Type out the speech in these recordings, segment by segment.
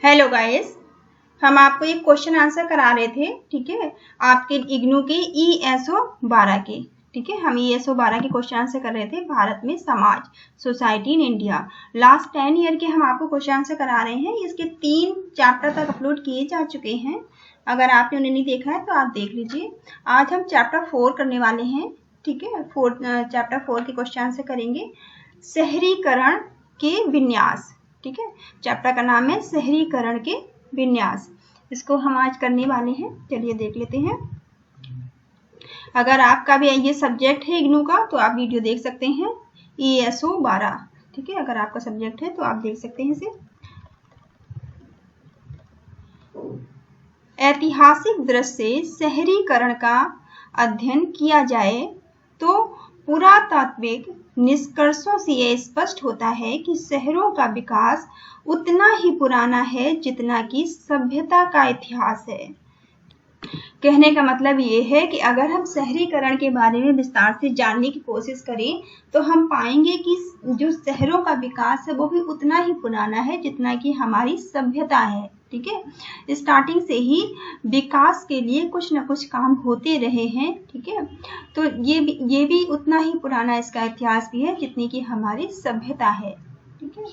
Hello guys, हम आपको एक क्वेश्चन आंसर करा रहे थे। ठीक है, आपके इग्नू के ESO 12 के। ठीक है, हम ESO 12 के क्वेश्चन आंसर कर रहे थे। भारत में समाज, society in India, last 10 year के हम आपको क्वेश्चन आंसर करा रहे हैं। इसके 3 चैप्टर तक अपलोड किए जा चुके हैं। अगर आपने उन्हें नहीं देखा है तो आप देख लीजिए। आज हम चैप्टर 4 करने वाले हैं। ठीक है, चैप्टर 4 के क्वेश्चन आंसर करेंगे। शहरीकरण के विन्यास। ठीक है, चैप्टर का नाम है शहरीकरण के विन्यास। इसको हम आज करने वाले हैं। चलिए देख लेते हैं। अगर आपका भी ये सब्जेक्ट है इग्नू का तो आप वीडियो देख सकते हैं ESO 12। ठीक है, अगर आपका सब्जेक्ट है तो आप देख सकते हैं इसे। ऐतिहासिक दृष्टि से शहरीकरण का अध्ययन किया जाए तो पुरातात्विक निष्कर्षों से यह स्पष्ट होता है कि शहरों का विकास उतना ही पुराना है जितना कि सभ्यता का इतिहास है। कहने का मतलब ये है कि अगर हम शहरीकरण के बारे में विस्तार से जानने की कोशिश करें तो हम पाएंगे कि जो शहरों का विकास है वो भी उतना ही पुराना है जितना कि हमारी सभ्यता है। ठीक है, स्टार्टिंग से ही विकास के लिए कुछ न कुछ काम होते रहे हैं। ठीक है, तो ये भी उतना ही पुराना इसका इतिहास भी है जितनी कि हमारी सभ्यता है। ठीक है,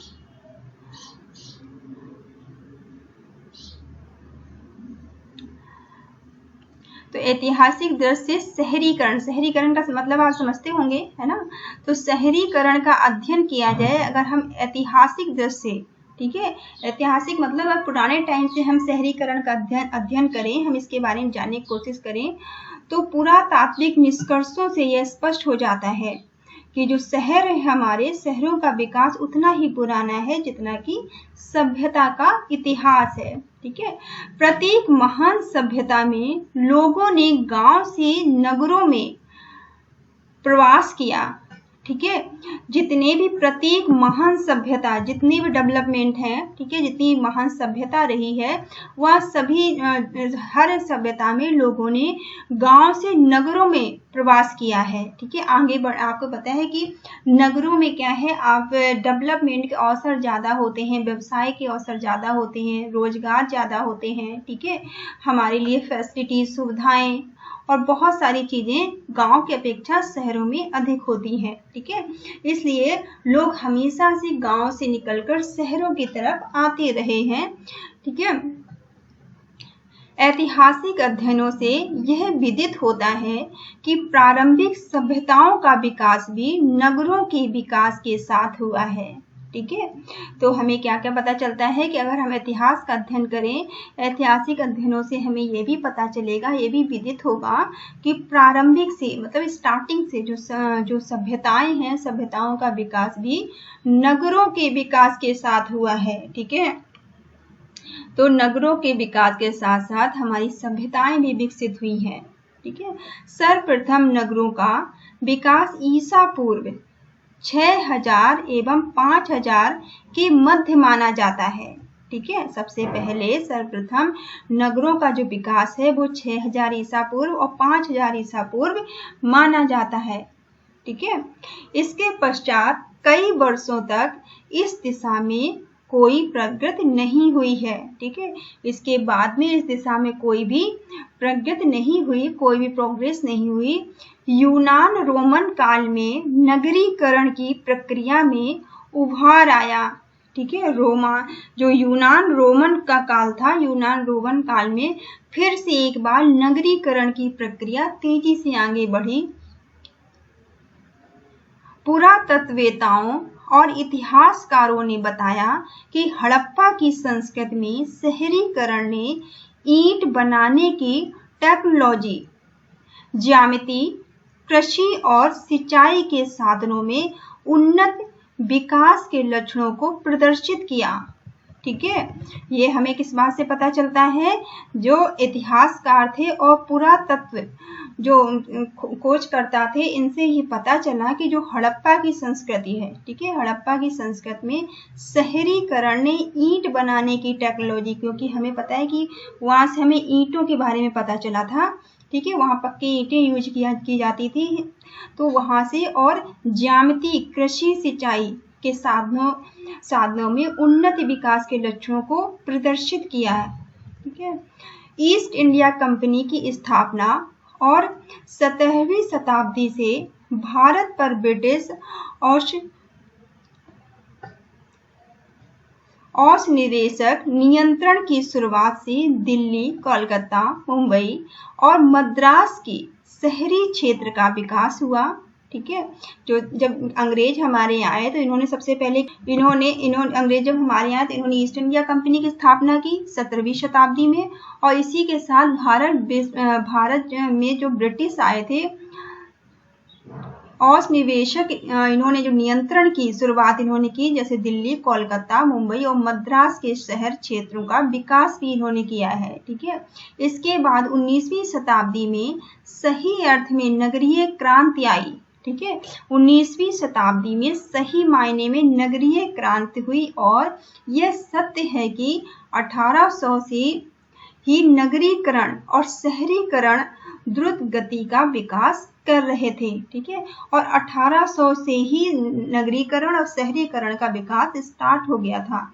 तो ऐतिहासिक दृष्टि से शहरीकरण का मतलब आप समझते होंगे, है ना। तो शहरीकरण का अध्ययन किया जाए अगर हम ऐतिहासिक दृष्टि से। ठीक है, ऐतिहासिक मतलब अब पुराने टाइम से हम शहरीकरण का अध्ययन करें, हम इसके बारे में जानने की कोशिश करें तो पुरातात्विक निष्कर्षों से यह स्पष्ट हो जाता है कि जो शहर है हमारे शहरों का विकास उतना ही पुराना है जितना कि सभ्यता का इतिहास है। ठीक है, प्रत्येक महान सभ्यता में लोगों ने गांव से नगरों में प्रवास किया। ठीक है, जितने भी प्रत्येक महान सभ्यता, जितनी भी डेवलपमेंट है, ठीक है, जितनी महान सभ्यता रही है वह सभी हर सभ्यता में लोगों ने गांव से नगरों में प्रवास किया है। ठीक है, आगे बढ़ आपको पता है कि नगरों में क्या है, आप डेवलपमेंट के अवसर ज़्यादा होते हैं, व्यवसाय के अवसर ज़्यादा होते हैं, रोजगार ज़्यादा होते हैं। ठीक है, हमारे लिए फैसिलिटीज, सुविधाएं और बहुत सारी चीज़ें गांव की अपेक्षा शहरों में अधिक होती हैं। ठीक है, इसलिए लोग हमेशा से गांव से निकलकर शहरों की तरफ आते रहे हैं। ठीक है, ऐतिहासिक अध्ययनों से यह विदित होता है कि प्रारंभिक सभ्यताओं का विकास भी नगरों के विकास के साथ हुआ है। ठीक है, तो हमें क्या क्या पता चलता है कि अगर हम इतिहास का अध्ययन करें, ऐतिहासिक अध्ययनों से हमें ये भी पता चलेगा, ये भी विदित होगा कि प्रारंभिक से मतलब स्टार्टिंग से जो सभ्यताएं हैं, सभ्यताओं का विकास भी नगरों के विकास के साथ हुआ है। ठीक है, तो नगरों के विकास के साथ साथ हमारी सभ्यताएं भी विकसित हुई हैं। ठीक है, सर्वप्रथम नगरों का विकास ईसा पूर्व 6000 एवं 5000 के मध्य माना जाता है। ठीक है, सबसे पहले सर्वप्रथम नगरों का जो विकास है वो 6000 ईसा पूर्व और 5000 ईसा पूर्व माना जाता है। ठीक है, इसके पश्चात कई वर्षों तक इस दिशा में कोई प्रगति नहीं हुई है। ठीक है, इसके बाद में इस दिशा में कोई भी प्रगति नहीं हुई, कोई भी प्रोग्रेस नहीं हुई। यूनान रोमन काल में नगरीकरण की प्रक्रिया में उभार आया। ठीक है, जो यूनान रोमन का काल था, यूनान रोमन काल में फिर से एक बार नगरीकरण की प्रक्रिया तेजी से आगे बढ़ी। पुरातत्ववेताओं और इतिहासकारों ने बताया कि हड़प्पा की संस्कृति में शहरीकरण ने ईंट बनाने की टेक्नोलॉजी, ज्यामिति, कृषि और सिंचाई के साधनों में उन्नत विकास के लक्षणों को प्रदर्शित किया। ठीक है, ये हमें किस बात से पता चलता है, जो इतिहासकार थे और पुरातत्व जो खोजकर्ता थे, इनसे ये पता चला कि जो हड़प्पा की संस्कृति है, ठीक है, हड़प्पा की संस्कृति में शहरीकरण ने ईंट बनाने की टेक्नोलॉजी, क्योंकि हमें पता है कि वहाँ से हमें ईंटों के बारे में पता चला था। ठीक है, वहाँ पक्की ईंटें यूज की जाती थी, तो वहाँ से, और ज्यामिति, कृषि, सिंचाई, के साधनों में उन्नत विकास के लक्ष्यों को प्रदर्शित किया है। ठीक है। ईस्ट इंडिया कंपनी की स्थापना और 17वीं शताब्दी से भारत पर ब्रिटिश औपनिवेशिक नियंत्रण की शुरुआत से दिल्ली, कोलकाता, मुंबई और मद्रास के शहरी क्षेत्र का विकास हुआ। ठीक है। जो जब अंग्रेज हमारे यहाँ आए तो इन्होंने सबसे पहले अंग्रेज जब हमारे यहाँ तो इन्होंने ईस्ट इंडिया कंपनी की स्थापना की 17वीं शताब्दी में, और इसी के साथ भारत में जो ब्रिटिश आए थे औपनिवेशिक इन्होंने जो नियंत्रण की शुरुआत इन्होंने की, जैसे दिल्ली, कोलकाता, मुंबई और मद्रास के शहर क्षेत्रों का विकास भी इन्होंने किया है। ठीक है। इसके बाद 19वीं शताब्दी में सही अर्थ में नगरीय क्रांति आई। ठीक है। 19वीं शताब्दी में सही मायने में नगरीय क्रांति हुई और यह सत्य है कि 1800 से ही नगरीकरण और शहरीकरण द्रुत गति का विकास कर रहे थे। ठीक है। और 1800 से ही नगरीकरण और शहरीकरण का विकास स्टार्ट हो गया था।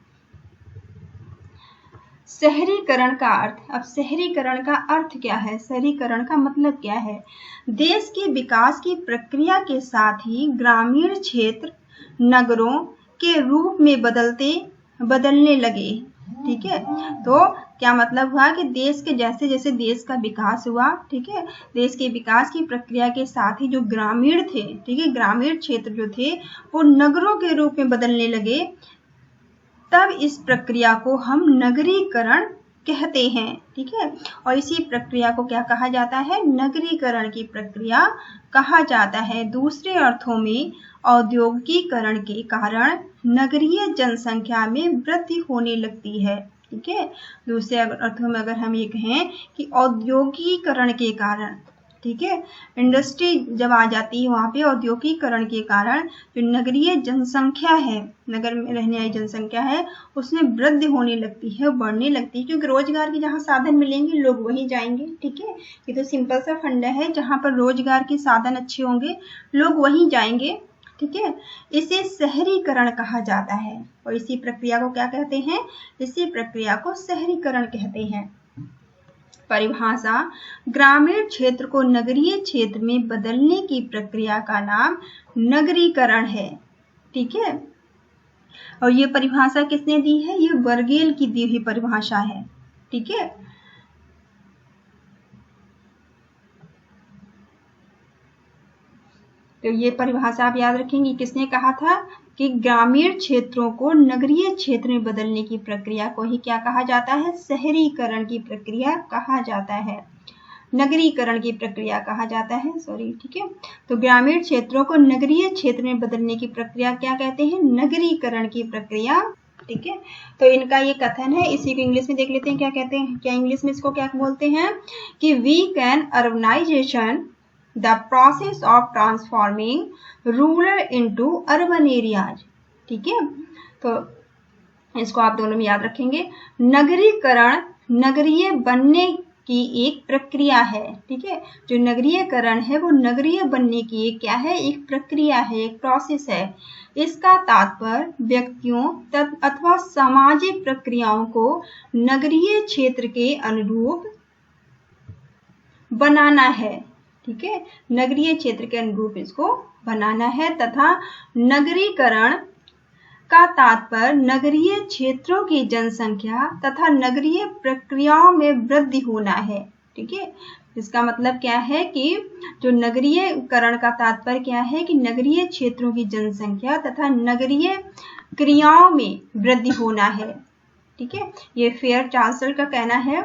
शहरीकरण का अर्थ, अब शहरीकरण का अर्थ क्या है, शहरीकरण का मतलब क्या है? देश के विकास की प्रक्रिया के साथ ही ग्रामीण क्षेत्र नगरों के रूप में बदलने लगे। ठीक है। तो क्या मतलब हुआ कि देश के जैसे जैसे देश का विकास हुआ, ठीक है, देश के विकास की प्रक्रिया के साथ ही जो ग्रामीण थे, ठीक है, ग्रामीण क्षेत्र जो थे वो नगरों के रूप में बदलने लगे। तब इस प्रक्रिया को हम नगरीकरण कहते हैं। ठीक है। और इसी प्रक्रिया को क्या कहा जाता है? नगरीकरण की प्रक्रिया कहा जाता है। दूसरे अर्थों में औद्योगिकीकरण के कारण नगरीय जनसंख्या में वृद्धि होने लगती है। ठीक है। दूसरे अर्थों में अगर हम ये कहें कि औद्योगिकीकरण के कारण, ठीक है, इंडस्ट्री जब आ जाती है वहाँ पे औद्योगिकीकरण के कारण जो नगरीय जनसंख्या है, नगर में रहने वाली जनसंख्या है, उसमें वृद्धि होने लगती है, बढ़ने लगती है, क्योंकि रोजगार के जहाँ साधन मिलेंगे लोग वहीं जाएंगे। ठीक है। ये तो सिंपल सा फंडा है, जहाँ पर रोजगार के साधन अच्छे होंगे लोग वहीं जाएंगे। ठीक है। इसे शहरीकरण कहा जाता है। और इसी प्रक्रिया को क्या कहते हैं? इसी प्रक्रिया को शहरीकरण कहते हैं। परिभाषा: ग्रामीण क्षेत्र को नगरीय क्षेत्र में बदलने की प्रक्रिया का नाम नगरीकरण है। ठीक है। और ये परिभाषा किसने दी है? ये बर्गेल की दी हुई परिभाषा है। ठीक है। तो ये परिभाषा आप याद रखेंगे, किसने कहा था कि ग्रामीण क्षेत्रों को नगरीय क्षेत्र में बदलने की प्रक्रिया को ही क्या कहा जाता है? शहरीकरण की प्रक्रिया कहा जाता है, नगरीकरण की प्रक्रिया कहा जाता है, सॉरी। ठीक है। तो ग्रामीण क्षेत्रों को नगरीय क्षेत्र में बदलने की प्रक्रिया क्या कहते हैं? नगरीकरण की प्रक्रिया। ठीक है। तो इनका ये कथन है, इसी को इंग्लिश में देख लेते हैं क्या कहते हैं, क्या इंग्लिश में इसको क्या बोलते हैं कि we can urbanization the process of transforming rural into urban areas। ठीक है। तो इसको आप दोनों में याद रखेंगे। नगरीकरण नगरीय बनने की एक प्रक्रिया है। ठीक है। जो नगरीयकरण है वो नगरीय बनने की एक क्या है? एक प्रक्रिया है, एक प्रोसेस है। इसका तात्पर्य व्यक्तियों अथवा सामाजिक प्रक्रियाओं को नगरीय क्षेत्र के अनुरूप बनाना है। ठीक है। नगरीय क्षेत्र के अनुरूप इसको बनाना है तथा नगरीकरण का तात्पर्य नगरीय क्षेत्रों की जनसंख्या तथा नगरीय प्रक्रियाओं में वृद्धि होना है। ठीक है। इसका मतलब क्या है कि जो नगरीयकरण का तात्पर्य क्या है कि नगरीय क्षेत्रों की जनसंख्या तथा नगरीय क्रियाओं में वृद्धि होना है। ठीक है। ये फेयर चांसलर का कहना है।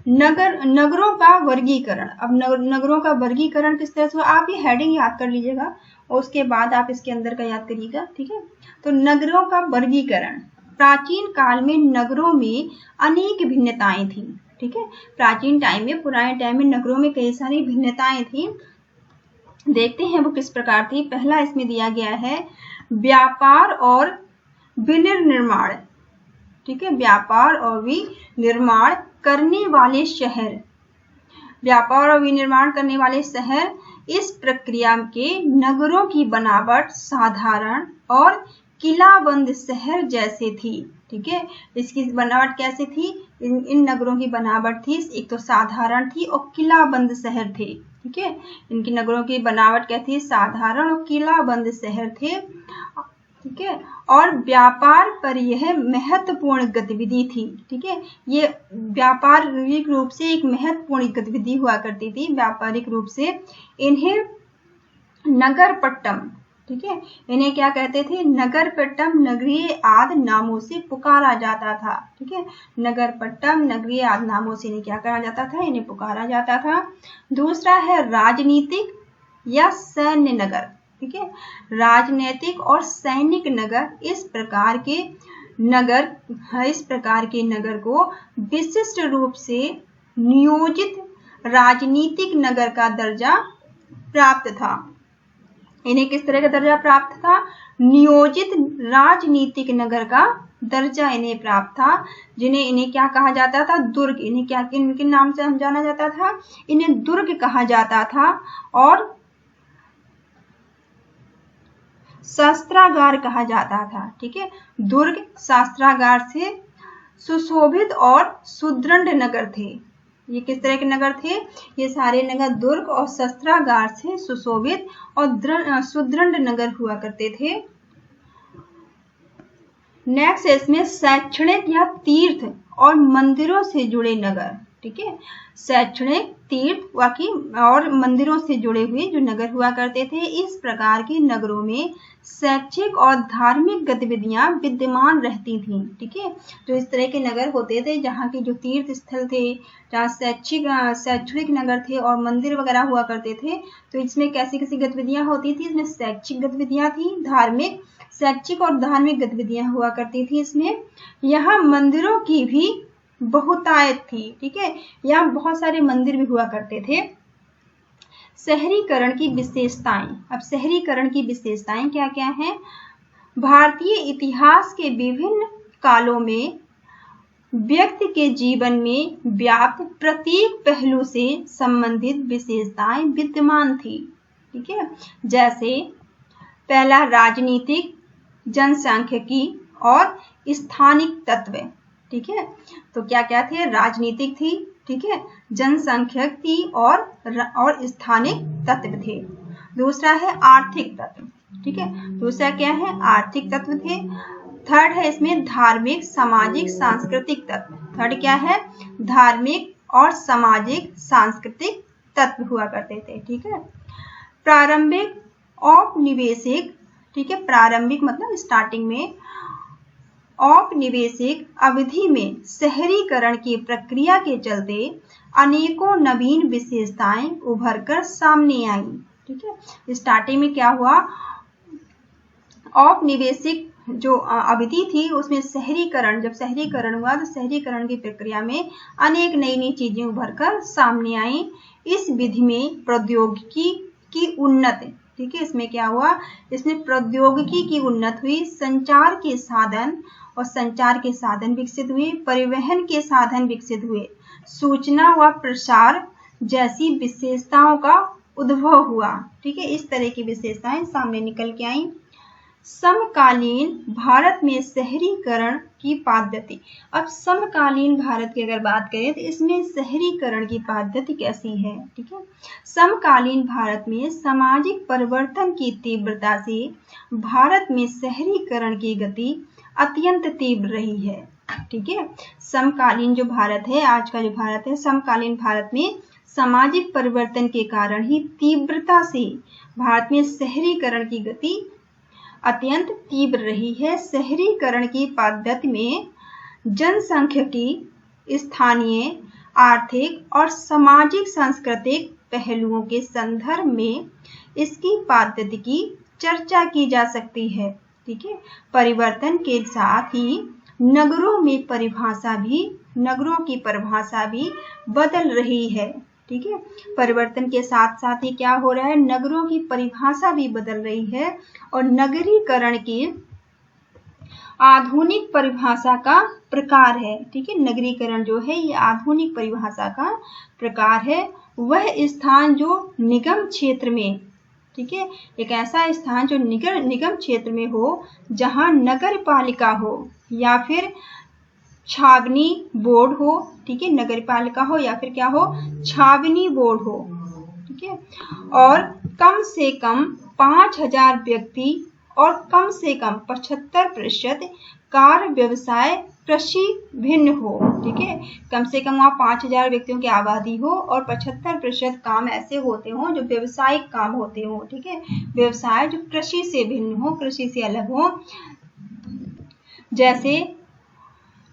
नगरों का वर्गीकरण, अब नगरों का वर्गीकरण किस तरह से हुआ, आप ये हेडिंग याद कर लीजिएगा और उसके बाद आप इसके अंदर का याद करिएगा। ठीक है। तो नगरों का वर्गीकरण, प्राचीन काल में नगरों में अनेक भिन्नताएं थी। ठीक है। प्राचीन टाइम में, पुराने टाइम में नगरों में कई सारी भिन्नताएं थी। देखते हैं वो किस प्रकार थी। पहला इसमें दिया गया है व्यापार और विनिर्माण। ठीक है। व्यापार और विनिर्माण करने वाले शहर, व्यापार और विनिर्माण करने वाले शहर, इस प्रक्रिया के नगरों की बनावट साधारण और किलाबंद शहर जैसे थी। ठीक है, इसकी बनावट कैसे थी? इन नगरों की बनावट थी, एक तो साधारण थी और किलाबंद शहर थे। ठीक है, इनकी नगरों की बनावट क्या थी? साधारण और किलाबंद शहर थे। ठीक है, और व्यापार पर यह महत्वपूर्ण गतिविधि थी। ठीक है, ये व्यापारिक रूप से एक महत्वपूर्ण गतिविधि हुआ करती थी। व्यापारिक रूप से इन्हें नगरपट्टम, ठीक है, इन्हें क्या कहते थे? नगरपट्टम, नगरीय आदि नामों से पुकारा जाता था। ठीक है, नगरपट्टम, नगरीय आदि नामों से इन्हें क्या कहा जाता था? इन्हें पुकारा जाता था। दूसरा है राजनीतिक या सैन्य नगर। ठीक है, राजनीतिक और सैनिक नगर, इस प्रकार के नगर को विशिष्ट रूप से नियोजित राजनीतिक नगर का दर्जा प्राप्त था। इन्हें किस तरह का दर्जा प्राप्त था? नियोजित राजनीतिक नगर का दर्जा इन्हें प्राप्त था, इन्हें क्या कहा जाता था? दुर्ग। इन्हें क्या किन नाम से जाना जाता था? इन्हें दुर्ग कहा जाता था और शस्त्रागार कहा जाता था। ठीक है, दुर्ग शस्त्रागार से सुशोभित और सुदृढ़ नगर थे। ये किस तरह के नगर थे? ये सारे नगर दुर्ग और शस्त्रागार से सुशोभित और सुदृढ़ नगर हुआ करते थे। नेक्स्ट है इसमें शैक्षणिक या तीर्थ और मंदिरों से जुड़े नगर। ठीक है, शैक्षणिक, तीर्थ और मंदिरों से जुड़े हुए जो नगर हुआ करते थे, इस प्रकार के नगरों में शैक्षिक और धार्मिक गतिविधियां विद्यमान रहती थीं। ठीक है, तो इस तरह के नगर होते थे जहाँ के जो तीर्थ स्थल थे, जहाँ शैक्षणिक नगर थे और मंदिर वगैरह हुआ करते थे। तो इसमें कैसी कैसी गतिविधियां होती थी? इसमें शैक्षिक गतिविधियां थी, शैक्षिक और धार्मिक गतिविधियां हुआ करती थी। इसमें यहाँ मंदिरों की भी बहुतायत थी। ठीक है, यहाँ बहुत सारे मंदिर भी हुआ करते थे। शहरीकरण की विशेषताएं। अब शहरीकरण की विशेषताएं क्या क्या हैं? भारतीय इतिहास के विभिन्न कालों में व्यक्ति के जीवन में व्याप्त प्रत्येक पहलू से संबंधित विशेषताएं विद्यमान थी। ठीक है, जैसे पहला राजनीतिक, जनसांख्यिकी और स्थानिक तत्व। ठीक है, तो क्या क्या थे? राजनीतिक थी, ठीक है, जनसंख्यक थी और स्थानिक तत्व थे। दूसरा है आर्थिक तत्व। ठीक है, दूसरा क्या है? आर्थिक तत्व थे। थर्ड है इसमें धार्मिक, सामाजिक, सांस्कृतिक तत्व। थर्ड क्या है? धार्मिक और सामाजिक सांस्कृतिक तत्व हुआ करते थे। ठीक है, प्रारंभिक औपनिवेशिक, ठीक है, प्रारंभिक मतलब स्टार्टिंग में, औपनिवेशिक अवधि में शहरीकरण की प्रक्रिया के चलते अनेकों नवीन विशेषताएं उभरकर सामने आई। ठीक है, स्टार्टिंग में क्या हुआ? औपनिवेशिक जो अवधि थी उसमें शहरीकरण, जब शहरीकरण हुआ तो शहरीकरण की प्रक्रिया में अनेक नई नई चीजें उभरकर सामने आई। इस विधि में प्रौद्योगिकी की उन्नति, ठीक है, इसमें क्या हुआ? इसमें प्रौद्योगिकी की उन्नति हुई, संचार के साधन विकसित हुए, परिवहन के साधन विकसित हुए, सूचना व प्रसार जैसी विशेषताओं का उद्भव हुआ। ठीक है, इस तरह की विशेषताएं सामने निकल के आई। समकालीन भारत में शहरीकरण की पद्धति। अब समकालीन भारत की अगर बात करें तो इसमें शहरीकरण की पद्धति कैसी है? ठीक है, समकालीन भारत में सामाजिक परिवर्तन की तीव्रता से भारत में शहरीकरण की गति अत्यंत तीव्र रही है। ठीक है, समकालीन जो भारत है, आज का जो भारत है, समकालीन भारत में सामाजिक परिवर्तन के कारण ही तीव्रता से भारत में शहरीकरण की गति अत्यंत तीव्र रही है। शहरीकरण की पद्धति में जनसांख्यिकी, स्थानीय, आर्थिक और सामाजिक सांस्कृतिक पहलुओं के संदर्भ में इसकी पद्धति की चर्चा की जा सकती है। ठीक है, परिवर्तन के साथ ही नगरों की परिभाषा भी बदल रही है। ठीक है, परिवर्तन के साथ साथ ही क्या हो रहा है? नगरों की परिभाषा भी बदल रही है और नगरीकरण की आधुनिक परिभाषा का प्रकार है। ठीक है, नगरीकरण जो है ये आधुनिक परिभाषा का प्रकार है। वह स्थान जो निगम क्षेत्र में ठीक है, एक ऐसा स्थान जो निगम क्षेत्र में हो, जहां नगर पालिका हो या फिर छावनी बोर्ड हो, ठीक है, नगर पालिका हो या फिर क्या हो, छावनी बोर्ड हो, ठीक है, और कम से कम 5000 व्यक्ति और कम से कम 75% कार्य व्यवसाय कृषि भिन्न हो, ठीक है, कम से कम वहाँ 5000 व्यक्तियों की आबादी हो और 75% काम ऐसे होते हों जो व्यवसायिक काम होते हों, ठीक है, व्यवसाय जो कृषि से भिन्न हो, कृषि से अलग हो, जैसे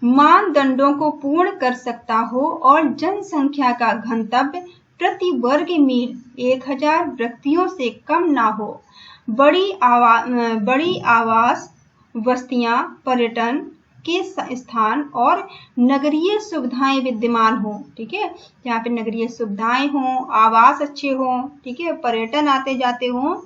मानदंडों को पूर्ण कर सकता हो और जनसंख्या का घनत्व प्रति वर्ग मील 1000 व्यक्तियों से कम ना हो, बड़ी आवास बस्तियां, पर्यटन के स्थान और नगरीय सुविधाएं विद्यमान हो, ठीक है, यहाँ पे नगरीय सुविधाएं हों, आवास अच्छे हों, ठीक है, पर्यटन आते जाते हों,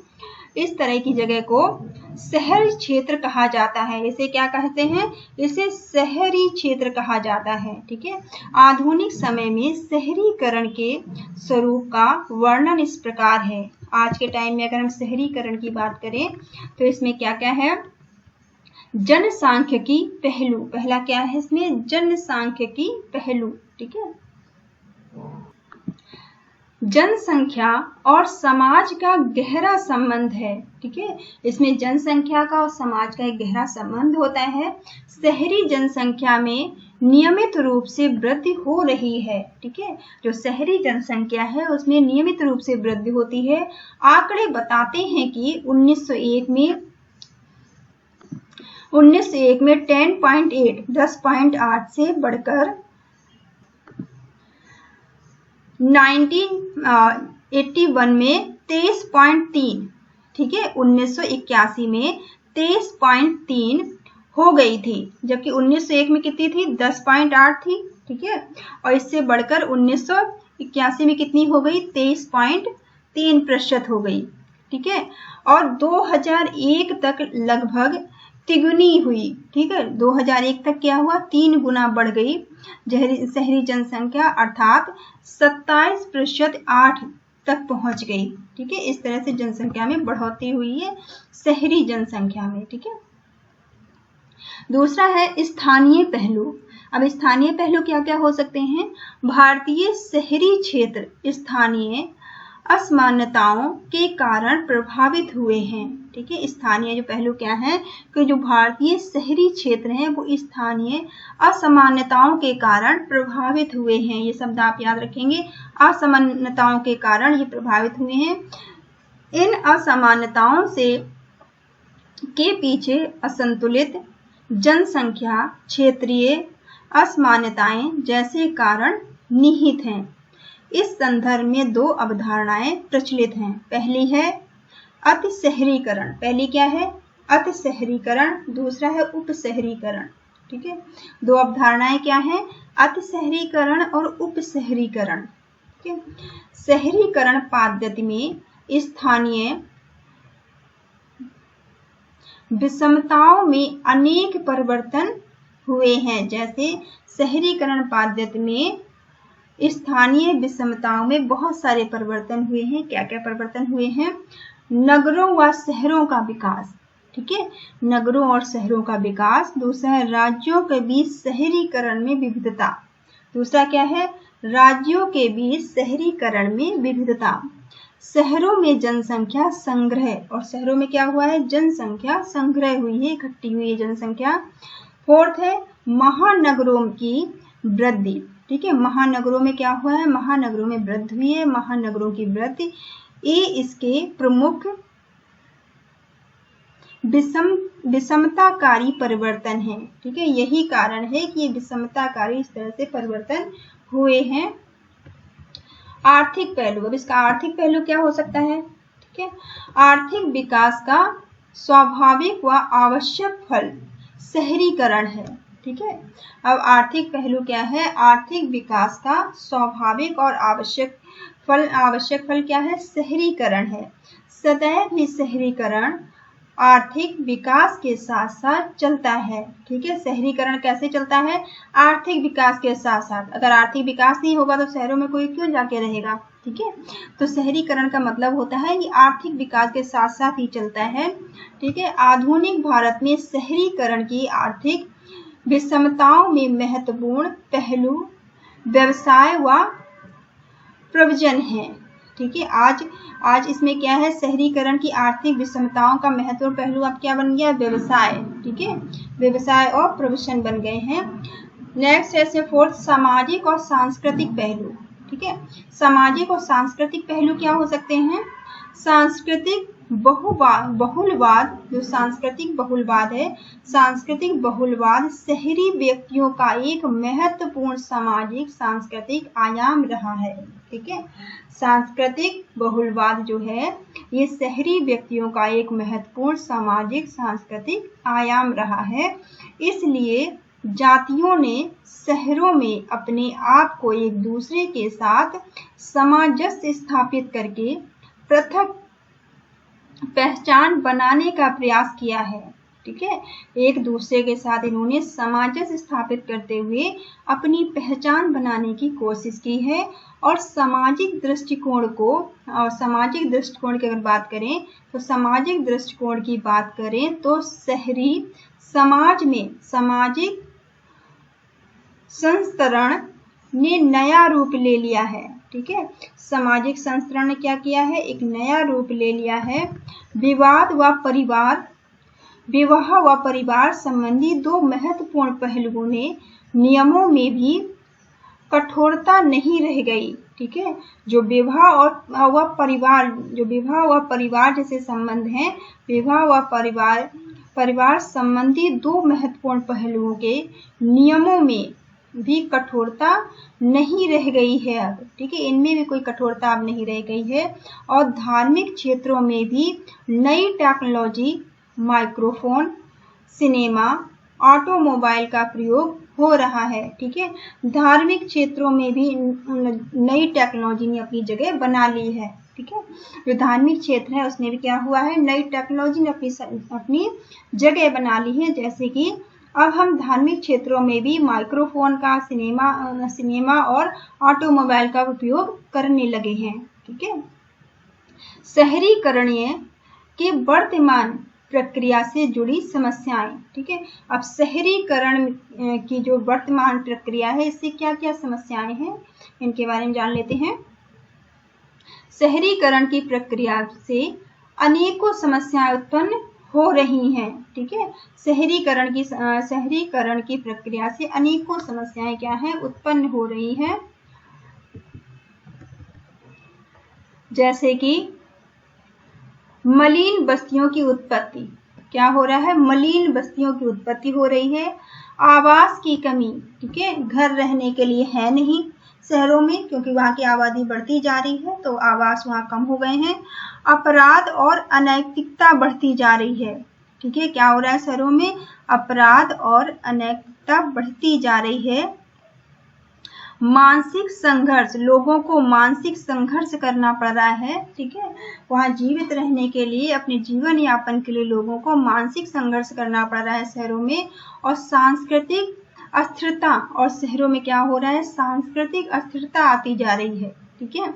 इस तरह की जगह को शहरी क्षेत्र कहा जाता है। इसे क्या कहते हैं, इसे शहरी क्षेत्र कहा जाता है, ठीक है। आधुनिक समय में शहरीकरण के स्वरूप का वर्णन इस प्रकार है। आज के टाइम में अगर हम शहरीकरण की बात करें तो इसमें क्या क्या है, जनसांख्यिकी पहलू, पहला क्या है इसमें, जनसांख्यिकी पहलू, ठीक है, जनसंख्या और समाज का गहरा संबंध है, ठीक है, इसमें जनसंख्या का और समाज का एक गहरा संबंध होता है। शहरी जनसंख्या में नियमित रूप से वृद्धि हो रही है, ठीक है, जो शहरी जनसंख्या है उसमें नियमित रूप से वृद्धि होती है। आंकड़े बताते हैं कि 1901 में 10.8 से बढ़कर 1981 में 23.3, ठीक है, 1981 में 23.3 हो गई थी, जबकि 1901 में कितनी थी, 10.8 थी, ठीक है, और इससे बढ़कर 1981 में कितनी हो गई, 23.3% हो गई, ठीक है, और 2001 तक लगभग तिगुनी हुई, ठीक है, 2001 तक क्या हुआ, 3 गुना बढ़ गई शहरी जनसंख्या, अर्थात 27% 8 तक पहुंच गई, ठीक है, इस तरह से जनसंख्या में बढ़ोतरी हुई है शहरी जनसंख्या में, ठीक है। दूसरा है स्थानीय पहलू। अब स्थानीय पहलू क्या क्या हो सकते हैं, भारतीय शहरी क्षेत्र स्थानीय असमानताओं के कारण प्रभावित हुए हैं, ठीक है, स्थानीय जो पहलू क्या है कि जो भारतीय शहरी क्षेत्र हैं वो स्थानीय असमानताओं के कारण प्रभावित हुए हैं। ये शब्द आप याद रखेंगे, असमानताओं के कारण ये प्रभावित हुए हैं। इन असमानताओं से के पीछे असंतुलित जनसंख्या, क्षेत्रीय असमानताएं जैसे कारण निहित हैं। इस संदर्भ में 2 अवधारणाएं प्रचलित हैं। पहली है अतिशहरीकरण, पहली क्या है, अतिशहरीकरण, दूसरा है उपशहरीकरण, ठीक है। 2 अवधारणाएं क्या हैं, अतिशहरीकरण और उपशहरीकरण, ठीक है। शहरीकरण पद्धति में स्थानीय विषमताओं में अनेक परिवर्तन हुए हैं, जैसे शहरीकरण पद्धति में स्थानीय विषमताओं में बहुत सारे परिवर्तन हुए हैं। क्या क्या परिवर्तन हुए हैं, नगरों व शहरों का विकास, ठीक है, नगरों और शहरों का विकास। दूसरा है राज्यों के बीच शहरीकरण में विविधता, दूसरा क्या है, राज्यों के बीच शहरीकरण में विविधता। शहरों में जनसंख्या संग्रह, और शहरों में क्या हुआ है, जनसंख्या संग्रह हुई है, इकट्ठी हुई है जनसंख्या। फोर्थ है महानगरों की वृद्धि, ठीक है, महानगरों में क्या हुआ है, महानगरों में वृद्धि हुई है, महानगरों की वृद्धि। ये इसके प्रमुख विषमताकारी परिवर्तन है, ठीक है, यही कारण है कि ये विषमताकारी इस तरह से परिवर्तन हुए हैं। आर्थिक पहलू, अब इसका आर्थिक पहलू क्या हो सकता है, ठीक है, आर्थिक विकास का स्वाभाविक व आवश्यक फल शहरीकरण है, ठीक है। अब आर्थिक पहलू क्या है, आर्थिक विकास का स्वाभाविक और आवश्यक फल क्या है, शहरीकरण है। सदैव ही शहरीकरण आर्थिक विकास के साथ साथ चलता है। ठीक है, शहरीकरण कैसे चलता है? आर्थिक विकास के साथ साथ। अगर आर्थिक विकास नहीं होगा तो शहरों में कोई क्यों जाके रहेगा? ठीक है, तो शहरीकरण का मतलब होता है कि आर्थिक विकास के साथ साथ ही चलता है। ठीक है, आधुनिक भारत में शहरीकरण की आर्थिक विषमताओं में महत्वपूर्ण पहलू व्यवसाय व प्रवचन है। ठीक है, आज इसमें क्या है? शहरीकरण की आर्थिक विषमताओं का महत्वपूर्ण पहलू अब क्या बन गया? व्यवसाय। ठीक है, व्यवसाय और प्रवचन बन गए हैं। नेक्स्ट है फोर्थ, सामाजिक और सांस्कृतिक पहलू। ठीक है, सामाजिक और सांस्कृतिक पहलू क्या हो सकते हैं? सांस्कृतिक बहुलवाद, जो सांस्कृतिक बहुलवाद है, सांस्कृतिक बहुलवाद शहरी व्यक्तियों का एक महत्वपूर्ण सामाजिक सांस्कृतिक आयाम रहा है। ठीक है, सांस्कृतिक बहुलवाद जो है ये शहरी व्यक्तियों का एक महत्वपूर्ण सामाजिक सांस्कृतिक आयाम रहा है। इसलिए जातियों ने शहरों में अपने आप को एक दूसरे के साथ सामंजस्य स्थापित करके पृथक पहचान बनाने का प्रयास किया है। ठीक है, एक दूसरे के साथ इन्होंने सामंजस्य स्थापित करते हुए अपनी पहचान बनाने की कोशिश की है। और सामाजिक दृष्टिकोण की अगर बात करें तो सामाजिक दृष्टिकोण की बात करें तो शहरी समाज में सामाजिक संस्करण ने नया रूप ले लिया है। ठीक है, सामाजिक संस्करण ने क्या किया है? एक नया रूप ले लिया है। विवाह व परिवार संबंधी दो महत्वपूर्ण पहलुओं ने नियमों में भी कठोरता नहीं रह गई। ठीक है, जो विवाह व परिवार जैसे संबंध हैं, विवाह व परिवार संबंधी दो महत्वपूर्ण पहलुओं के नियमों में भी कठोरता नहीं रह गई है अब। ठीक है, इनमें भी कोई कठोरता अब नहीं रह गई है। और धार्मिक क्षेत्रों में भी नई टेक्नोलॉजी, माइक्रोफोन, सिनेमा, ऑटोमोबाइल का प्रयोग हो रहा है। ठीक है, धार्मिक क्षेत्रों में भी नई टेक्नोलॉजी ने अपनी जगह बना ली है। ठीक है, जो धार्मिक क्षेत्र है उसमें भी क्या हुआ है? नई टेक्नोलॉजी ने अपनी जगह बना ली है। जैसे कि अब हम धार्मिक क्षेत्रों में भी माइक्रोफोन का, सिनेमा और ऑटोमोबाइल का उपयोग करने लगे हैं। ठीक है, शहरीकरण के वर्तमान प्रक्रिया से जुड़ी समस्याएं। ठीक है, अब शहरीकरण की जो वर्तमान प्रक्रिया है इससे क्या क्या समस्याएं हैं इनके बारे में जान लेते हैं। शहरीकरण की प्रक्रिया से अनेकों समस्याएं उत्पन्न हो रही हैं। ठीक है, शहरीकरण की प्रक्रिया से अनेकों समस्याएं क्या हैं? उत्पन्न हो रही हैं। जैसे कि मलिन बस्तियों की उत्पत्ति। क्या हो रहा है? मलिन बस्तियों की उत्पत्ति हो रही है। आवास की कमी। ठीक है, घर रहने के लिए है नहीं शहरों में, क्योंकि वहां की आबादी बढ़ती जा रही है तो आवास वहां कम हो गए हैं। अपराध और अनैतिकता बढ़ती जा रही है। ठीक है, क्या हो रहा है? शहरों में अपराध और अनैतिकता बढ़ती जा रही है। मानसिक संघर्ष, लोगों को मानसिक संघर्ष करना पड़ रहा है। ठीक है, वहां जीवित रहने के लिए, अपने जीवन यापन के लिए लोगों को मानसिक संघर्ष करना पड़ रहा है शहरों में। और सांस्कृतिक अस्थिरता, और शहरों में क्या हो रहा है? सांस्कृतिक अस्थिरता आती जा रही है। ठीक है,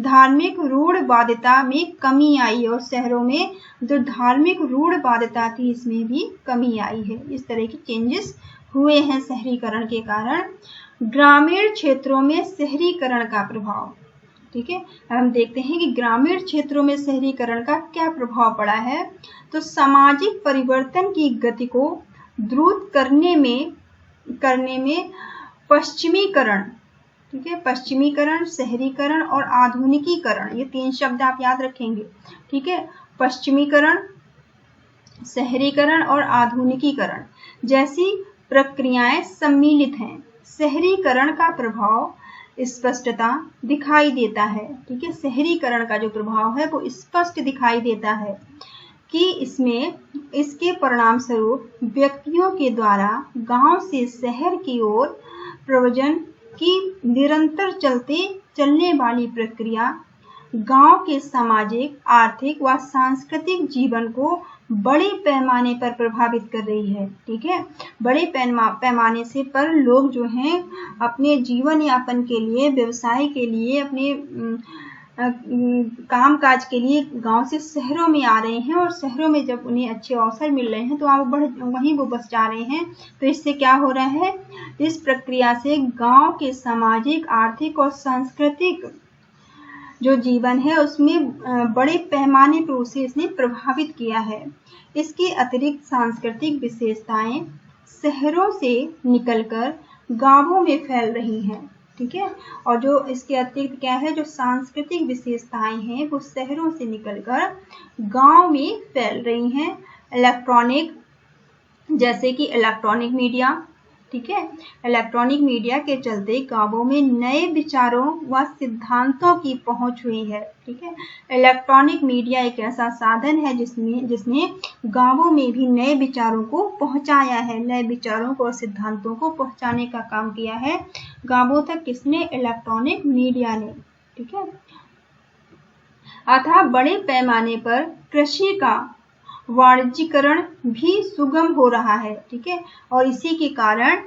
धार्मिक रूढ़वादिता में कमी आई और शहरों में जो धार्मिक रूढ़वादिता थी इसमें भी कमी आई है। इस तरह की चेंजेस हुए हैं शहरीकरण के कारण। ग्रामीण क्षेत्रों में शहरीकरण का प्रभाव। ठीक है, हम देखते हैं कि ग्रामीण क्षेत्रों में शहरीकरण का क्या प्रभाव पड़ा है। तो सामाजिक परिवर्तन की गति को द्रुत करने में पश्चिमीकरण, ठीक है, पश्चिमीकरण, शहरीकरण और आधुनिकीकरण, ये तीन शब्द आप याद रखेंगे। ठीक है, पश्चिमीकरण, शहरीकरण और आधुनिकीकरण जैसी प्रक्रियाएं सम्मिलित हैं। शहरीकरण का प्रभाव स्पष्टता दिखाई देता है। ठीक है, शहरीकरण का जो प्रभाव है वो स्पष्ट दिखाई देता है कि इसके परिणाम स्वरूप व्यक्तियों के द्वारा गांव से शहर की ओर प्रव्रजन की निरंतर चलने वाली प्रक्रिया गांव के सामाजिक, आर्थिक व सांस्कृतिक जीवन को बड़े पैमाने पर प्रभावित कर रही है। ठीक है, बड़े पैमाने से पर लोग जो हैं अपने जीवन यापन के लिए, व्यवसाय के लिए, अपने काम काज के लिए गांव से शहरों में आ रहे हैं, और शहरों में जब उन्हें अच्छे अवसर मिल रहे हैं तो वहीं वो बस जा रहे हैं। तो इससे क्या हो रहा है, इस प्रक्रिया से गांव के सामाजिक, आर्थिक और सांस्कृतिक जो जीवन है उसमें बड़े पैमाने पर उसे इसने प्रभावित किया है। इसके अतिरिक्त सांस्कृतिक विशेषताएं शहरों से निकलकर गांवों में फैल रही हैं। ठीक है, और जो इसके अतिरिक्त क्या है, जो सांस्कृतिक विशेषताएं हैं वो शहरों से निकलकर गांव में फैल रही हैं। इलेक्ट्रॉनिक, जैसे कि इलेक्ट्रॉनिक मीडिया, ठीक है, इलेक्ट्रॉनिक मीडिया के चलते गांवों में नए विचारों व सिद्धांतों की पहुंच हुई है। ठीक है, इलेक्ट्रॉनिक मीडिया एक ऐसा साधन है जिसने गांवों में भी नए विचारों को पहुंचाया है, नए विचारों को और सिद्धांतों को पहुंचाने का काम किया है गांवों तक। किसने? इलेक्ट्रॉनिक मीडिया ने। ठीक है, अतः बड़े पैमाने पर कृषि का वाणिज्यीकरण भी सुगम हो रहा है। ठीक है, और इसी के कारण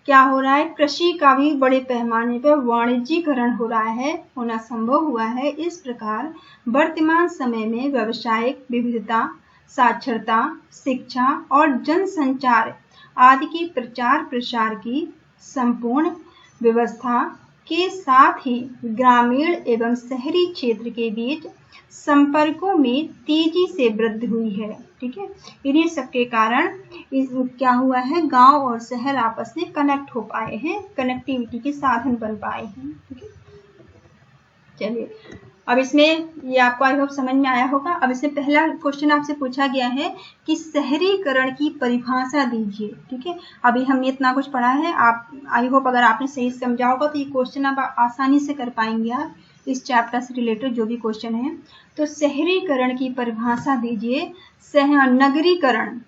क्या हो रहा है, कृषि का भी बड़े पैमाने पर वाणिज्यीकरण हो रहा है, होना संभव हुआ है। इस प्रकार वर्तमान समय में व्यावसायिक विविधता, साक्षरता, शिक्षा और जनसंचार आदि के प्रचार प्रसार की संपूर्ण व्यवस्था के साथ ही ग्रामीण एवं शहरी क्षेत्र के बीच संपर्कों में तेजी से वृद्धि हुई है। ठीक है, इन्हीं सबके कारण क्या हुआ है, गांव और शहर आपस में कनेक्ट हो पाए हैं, कनेक्टिविटी के साधन बन पाए हैं। ठीक है, चलिए अब इसमें ये आपको आई होप समझ में आया होगा। अब इसमें पहला क्वेश्चन आपसे पूछा गया है कि शहरीकरण की परिभाषा दीजिए। ठीक है, अभी हमने इतना कुछ पढ़ा है, आप आई होप अगर आपने सही समझा होगा तो ये क्वेश्चन आप आसानी से कर पाएंगे आप इस चैप्टर से रिलेटेड जो भी क्वेश्चन है। तो शहरीकरण की परिभाषा दीजिए। नगरीकरण,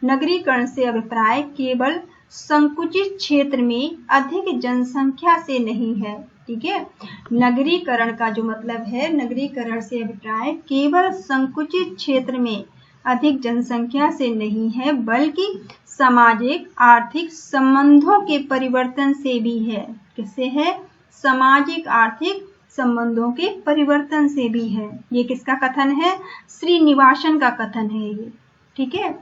नगरीकरण से अभिप्राय केवल संकुचित क्षेत्र में अधिक जनसंख्या से नहीं है। ठीक है, नगरीकरण का जो मतलब है, नगरीकरण से अभिप्राय केवल संकुचित क्षेत्र में अधिक जनसंख्या से नहीं है, बल्कि सामाजिक, आर्थिक संबंधों के परिवर्तन से भी है। किससे है? सामाजिक, आर्थिक संबंधों के परिवर्तन से भी है। ये किसका कथन है? श्रीनिवासन का कथन है ये। ठीक है,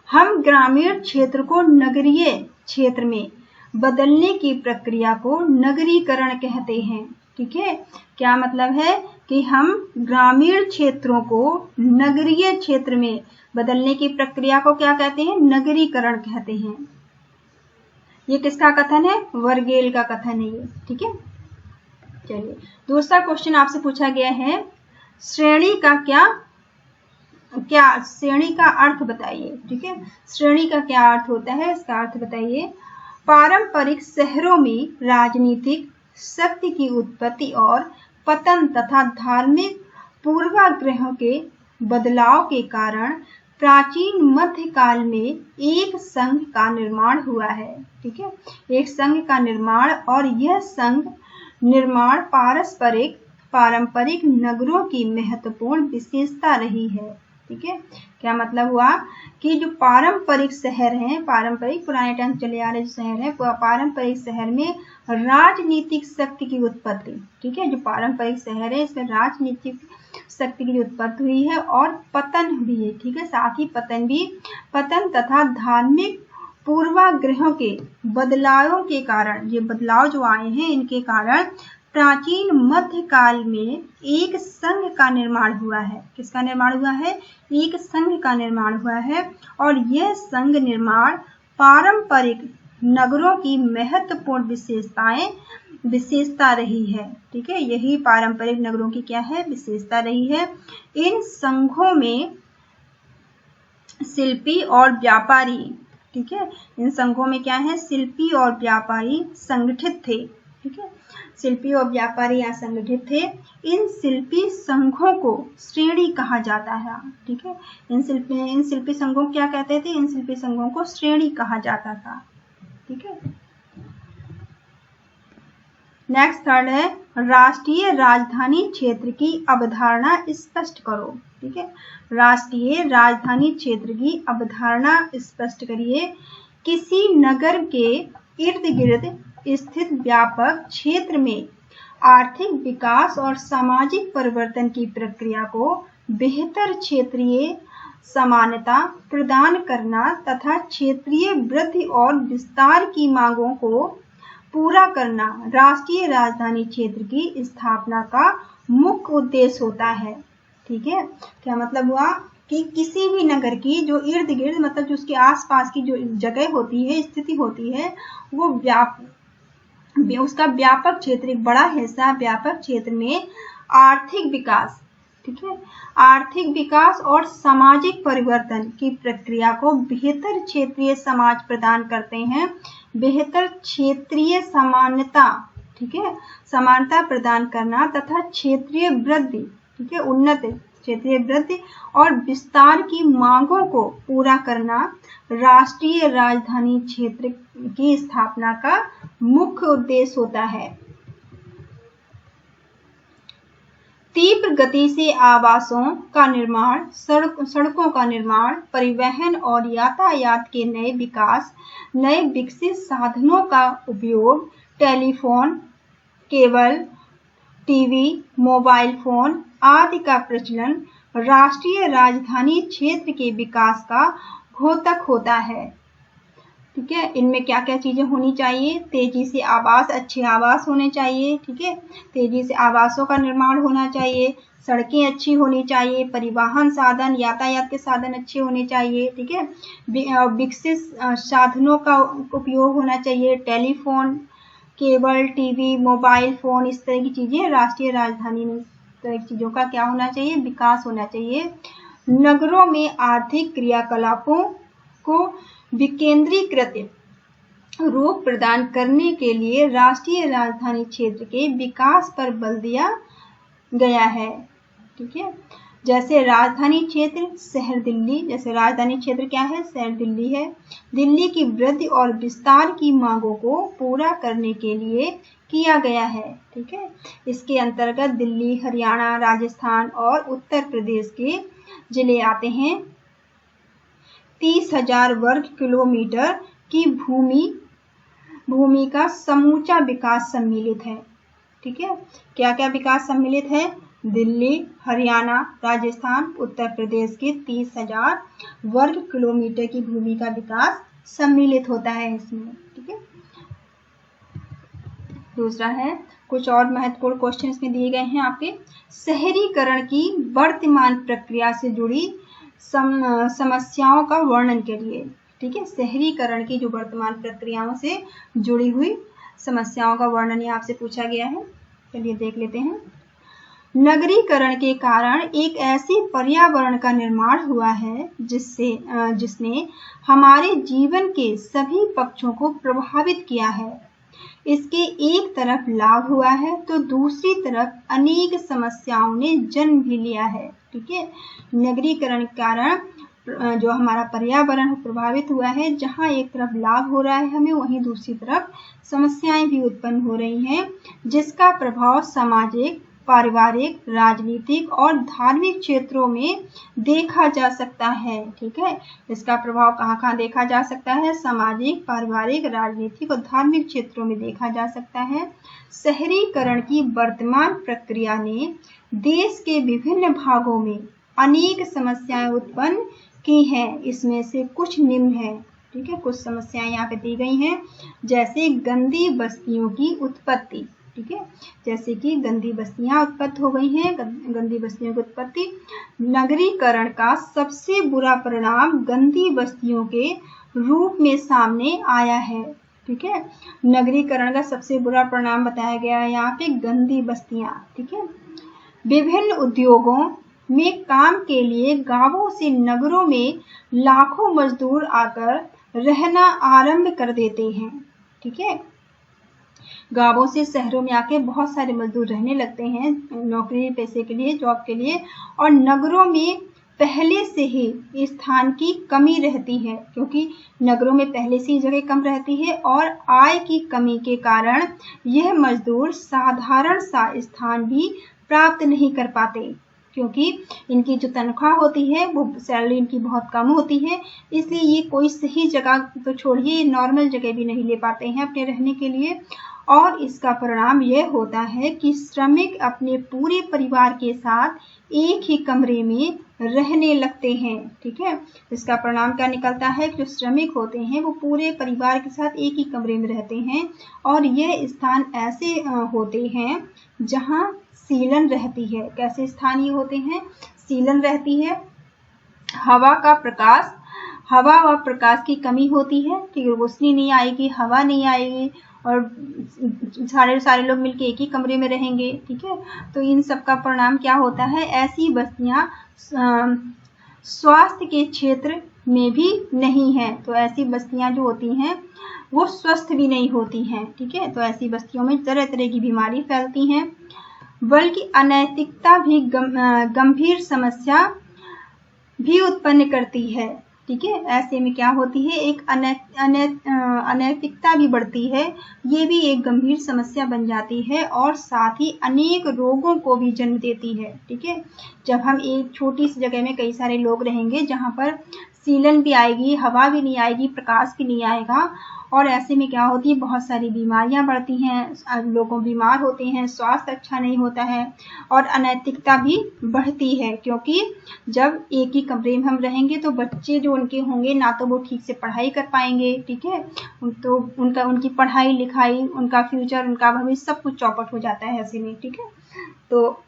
हम ग्रामीण क्षेत्र को नगरीय क्षेत्र में बदलने की प्रक्रिया को नगरीकरण कहते हैं। ठीक है, क्या मतलब है कि हम ग्रामीण क्षेत्रों को नगरीय क्षेत्र में बदलने की प्रक्रिया को क्या कहते हैं? नगरीकरण कहते हैं। ये किसका कथन है? वर्गेल का कथन है ये। ठीक है, चलिए दूसरा क्वेश्चन आपसे पूछा गया है, श्रेणी का अर्थ बताइए। ठीक है, श्रेणी का क्या अर्थ होता है, इसका अर्थ बताइए। पारंपरिक शहरों में राजनीतिक शक्ति की उत्पत्ति और पतन तथा धार्मिक पूर्वाग्रहों के बदलाव के कारण प्राचीन मध्यकाल में एक संघ का निर्माण हुआ है। ठीक है, एक संघ का निर्माण, और यह संघ निर्माण पारंपरिक नगरों की महत्वपूर्ण विशेषता रही है। ठीक है, क्या मतलब हुआ कि जो पारंपरिक शहर हैं, पारंपरिक पुराने टाइम चले आ रहे जो शहर है, पारंपरिक शहर में राजनीतिक शक्ति की उत्पत्ति। ठीक है, जो पारंपरिक शहर है इसमें राजनीतिक शक्ति की उत्पत्ति हुई है और पतन भी है। ठीक है, साथ ही पतन तथा धार्मिक पूर्वाग्रहों के बदलावों के कारण, ये बदलाव जो आए हैं इनके कारण प्राचीन मध्यकाल में एक संघ का निर्माण हुआ है। किसका निर्माण हुआ है? एक संघ का निर्माण हुआ है, और यह संघ निर्माण पारंपरिक नगरों की महत्वपूर्ण विशेषता रही है। ठीक है, यही पारंपरिक नगरों की क्या है? विशेषता रही है। इन संघों में शिल्पी और व्यापारी, ठीक है, इन संघों में क्या है? शिल्पी और व्यापारी संगठित थे। ठीक है, शिल्पी और व्यापारी यहाँ संगठित थे। इन शिल्पी संघों को श्रेणी कहा जाता है। ठीक है, इन शिल्पी संघों को क्या कहते थे? इन शिल्पी संघों को श्रेणी कहा जाता था। ठीक है, नेक्स्ट थर्ड है राष्ट्रीय राजधानी क्षेत्र की अवधारणा स्पष्ट करो। ठीक है, राष्ट्रीय राजधानी क्षेत्र की अवधारणा स्पष्ट करिए। किसी नगर के इर्द गिर्द स्थित व्यापक क्षेत्र में आर्थिक विकास और सामाजिक परिवर्तन की प्रक्रिया को बेहतर क्षेत्रीय समानता प्रदान करना तथा क्षेत्रीय वृद्धि और विस्तार की मांगों को पूरा करना राष्ट्रीय राजधानी क्षेत्र की स्थापना का मुख्य उद्देश्य होता है। ठीक है, क्या मतलब हुआ कि किसी भी नगर की जो इर्द गिर्द मतलब जो उसके आसपास की जो जगह होती है, स्थिति होती है, वो उसका व्यापक क्षेत्र, एक बड़ा हिस्सा व्यापक क्षेत्र में आर्थिक विकास, ठीक है, आर्थिक विकास और सामाजिक परिवर्तन की प्रक्रिया को बेहतर क्षेत्रीय समाज प्रदान करते हैं, बेहतर क्षेत्रीय समानता, ठीक है, समानता प्रदान करना तथा क्षेत्रीय वृद्धि, ठीक है, उन्नत क्षेत्रीय वृद्धि और विस्तार की मांगों को पूरा करना राष्ट्रीय राजधानी क्षेत्र की स्थापना का मुख्य उद्देश्य होता है। तीव्र गति से आवासों का निर्माण, सड़कों का निर्माण, परिवहन और यातायात के नए विकास, नए विकसित साधनों का उपयोग, telephone, cable TV, mobile phone आदि का प्रचलन राष्ट्रीय राजधानी क्षेत्र के विकास का घोतक होता है। ठीक है, इनमें क्या क्या चीजें होनी चाहिए? तेजी से आवास, अच्छे आवास होने चाहिए, ठीक है, तेजी से आवासों का निर्माण होना चाहिए, सड़कें अच्छी होनी चाहिए, परिवहन साधन, यातायात के साधन अच्छे होने चाहिए, ठीक है, विकसित साधनों का उपयोग होना चाहिए, telephone, cable TV, mobile phone, इस तरह की चीजें राष्ट्रीय राजधानी में, इस तरह की चीजों का क्या होना चाहिए? विकास होना चाहिए। नगरों में आर्थिक क्रियाकलापों को विकेंद्रीकृत रूप प्रदान करने के लिए राष्ट्रीय राजधानी क्षेत्र के विकास पर बल दिया गया है। ठीक है, जैसे राजधानी क्षेत्र शहर दिल्ली, जैसे राजधानी क्षेत्र क्या है? शहर दिल्ली है। दिल्ली की वृद्धि और विस्तार की मांगों को पूरा करने के लिए किया गया है। ठीक है, इसके अंतर्गत दिल्ली, हरियाणा, राजस्थान और उत्तर प्रदेश के जिले आते हैं। 30,000 वर्ग किलोमीटर की भूमि का समूचा विकास सम्मिलित है। ठीक है, क्या क्या विकास सम्मिलित है? दिल्ली, हरियाणा, राजस्थान, उत्तर प्रदेश के 30,000 वर्ग किलोमीटर की भूमि का विकास सम्मिलित होता है इसमें। ठीक है, दूसरा है, कुछ और महत्वपूर्ण क्वेश्चन इसमें दिए गए हैं आपके। शहरीकरण की वर्तमान प्रक्रिया से जुड़ी समस्याओं का वर्णन करिए। ठीक है, शहरीकरण की जो वर्तमान प्रक्रियाओं से जुड़ी हुई समस्याओं का वर्णन यहाँ आपसे पूछा गया है। चलिए देख लेते हैं। नगरीकरण के कारण एक ऐसे पर्यावरण का निर्माण हुआ है जिसने हमारे जीवन के सभी पक्षों को प्रभावित किया है। इसके एक तरफ लाभ हुआ है तो दूसरी तरफ अनेक समस्याओं ने जन्म भी लिया है। ठीक है, नगरीकरण के कारण जो हमारा पर्यावरण प्रभावित हुआ है, जहाँ एक तरफ लाभ हो रहा है हमें, वहीं दूसरी तरफ समस्याएं भी उत्पन्न हो रही हैं, जिसका प्रभाव सामाजिक, पारिवारिक, राजनीतिक और धार्मिक क्षेत्रों में देखा जा सकता है। ठीक है, इसका प्रभाव कहाँ कहाँ देखा जा सकता है? सामाजिक, पारिवारिक, राजनीतिक और धार्मिक क्षेत्रों में देखा जा सकता है। शहरीकरण की वर्तमान प्रक्रिया ने देश के विभिन्न भागों में अनेक समस्याएं उत्पन्न की हैं। इसमें से कुछ निम्न है। ठीक है, कुछ समस्याएं यहाँ पे दी गई हैं, जैसे गंदी बस्तियों की उत्पत्ति। ठीक है, जैसे कि गंदी बस्तियां उत्पन्न हो गई हैं, गंदी बस्तियों की उत्पत्ति। नगरीकरण का सबसे बुरा परिणाम गंदी बस्तियों के रूप में सामने आया है। ठीक है, नगरीकरण का सबसे बुरा परिणाम बताया गया है यहाँ पे गंदी बस्तियां। ठीक है, विभिन्न उद्योगों में काम के लिए गांवों से नगरों में लाखों मजदूर आकर रहना आरंभ कर देते हैं। ठीक है, गांवों से शहरों में आके बहुत सारे मजदूर रहने लगते हैं नौकरी पेशे के लिए, जॉब के लिए, और नगरों में पहले से ही स्थान की कमी रहती है, क्योंकि नगरों में पहले से ही जगह कम रहती है और आय की कमी के कारण यह मजदूर साधारण सा स्थान भी प्राप्त नहीं कर पाते, क्योंकि इनकी जो तनख्वाह होती है वो सैलरी इनकी बहुत कम होती है, इसलिए ये कोई सही जगह तो छोड़िए नॉर्मल जगह भी नहीं ले पाते हैं अपने रहने के लिए। और इसका परिणाम यह होता है कि श्रमिक अपने पूरे परिवार के साथ एक ही कमरे में रहने लगते हैं। ठीक है, इसका परिणाम क्या निकलता है कि जो श्रमिक होते हैं वो पूरे परिवार के साथ एक ही कमरे में रहते हैं और यह स्थान ऐसे होते हैं जहां सीलन रहती है। कैसे स्थान ये होते हैं? सीलन रहती है, हवा व प्रकाश की कमी होती है। ठीक है, रोशनी नहीं आएगी, हवा नहीं आएगी और सारे लोग मिलके एक ही कमरे में रहेंगे। ठीक है, तो इन सब का परिणाम क्या होता है? ऐसी बस्तियां स्वास्थ्य के क्षेत्र में भी नहीं है, तो ऐसी बस्तियां जो होती हैं वो स्वस्थ भी नहीं होती हैं। ठीक है, तो ऐसी बस्तियों में तरह तरह की बीमारी फैलती हैं, बल्कि अनैतिकता भी गंभीर समस्या भी उत्पन्न करती है। ठीक है, ऐसे में क्या होती है? एक अनैतिकता भी बढ़ती है, ये भी एक गंभीर समस्या बन जाती है और साथ ही अनेक रोगों को भी जन्म देती है। ठीक है, जब हम एक छोटी सी जगह में कई सारे लोग रहेंगे जहाँ पर सीलन भी आएगी, हवा भी नहीं आएगी, प्रकाश भी नहीं आएगा, और ऐसे में क्या होती है? बहुत सारी बीमारियां बढ़ती हैं, लोग बीमार होते हैं, स्वास्थ्य अच्छा नहीं होता है और अनैतिकता भी बढ़ती है, क्योंकि जब एक ही कमरे में हम रहेंगे तो बच्चे जो उनके होंगे ना तो वो ठीक से पढ़ाई कर पाएंगे। ठीक है, तो उनकी पढ़ाई लिखाई, उनका फ्यूचर, उनका भविष्य सब कुछ चौपट हो जाता है ऐसे में। ठीक है, तो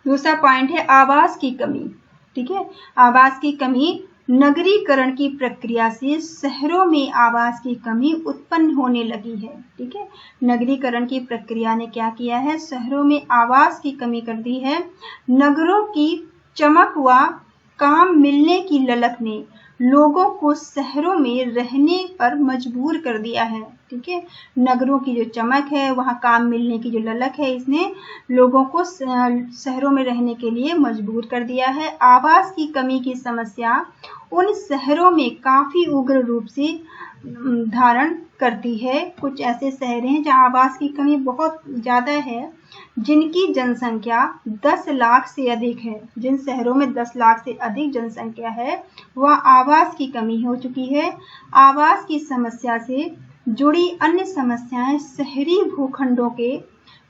दूसरा पॉइंट है आवास की कमी। ठीक है, आवास की कमी नगरीकरण की प्रक्रिया से शहरों में आवास की कमी उत्पन्न होने लगी है। ठीक है, नगरीकरण की प्रक्रिया ने क्या किया है? शहरों में आवास की कमी कर दी है। नगरों की चमक व काम मिलने की ललक ने लोगों को शहरों में रहने पर मजबूर कर दिया है। ठीक है, नगरों की जो चमक है, वहाँ काम मिलने की जो ललक है, इसने लोगों को शहरों में रहने के लिए मजबूर कर दिया है। आवास की कमी की समस्या उन शहरों में काफी उग्र रूप से धारण करती है। कुछ ऐसे शहर हैं जहाँ आवास की कमी बहुत ज्यादा है, जिनकी जनसंख्या 10 लाख से अधिक है। जिन शहरों में 10 लाख से अधिक जनसंख्या है वह आवास की कमी हो चुकी है। आवास की समस्या से जुड़ी अन्य समस्याएं शहरी भूखंडों के